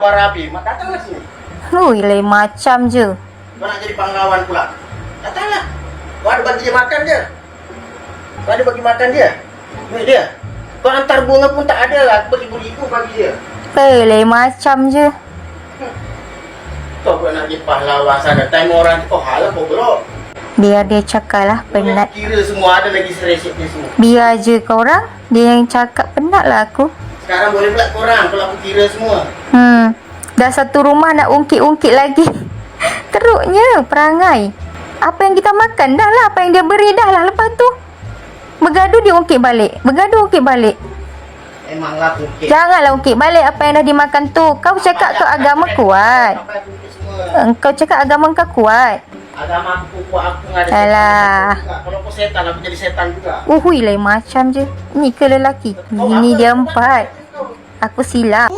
Rabi, mak datanglah sini. Hui, lain macam je. Kau nak jadi pahlawan pula. Datanglah. Kau ada bagi dia makan je. Kau ada bagi makan dia. Duit dia. Kau hantar bunga pun tak ada lah. Aku bagi beribu bagi dia. Lain macam je. Kau pun nak jadi pahlawan sana. Time orang tu, oh halah kau belok. Biar dia cakap lah, Kau yang penat. kira semua ada lagi seresip dia semua. Biar je korang. Dia yang cakap, penat lah aku. Sekarang boleh pula korang kalau aku kira semua. Dah satu rumah nak ungkit-ungkit lagi. Teruknya perangai. Apa yang kita makan dah lah, apa yang dia beri dah lah. Lepas tu bergaduh dia ungkit balik. Bergaduh ungkit balik. Memanglah mungkin. Janganlah ungkit balik apa yang dah dimakan tu. Kau cakap kau agama kuat. Sampai aku ungkit semua. Kau cakap agama kau kuat. Agama aku kuat, aku nggak ada Alah. setan juga. Kalau aku setan, aku jadi setan juga. Uhui lain macam je. Ni ke lelaki. Ini dia 4. Aku silap.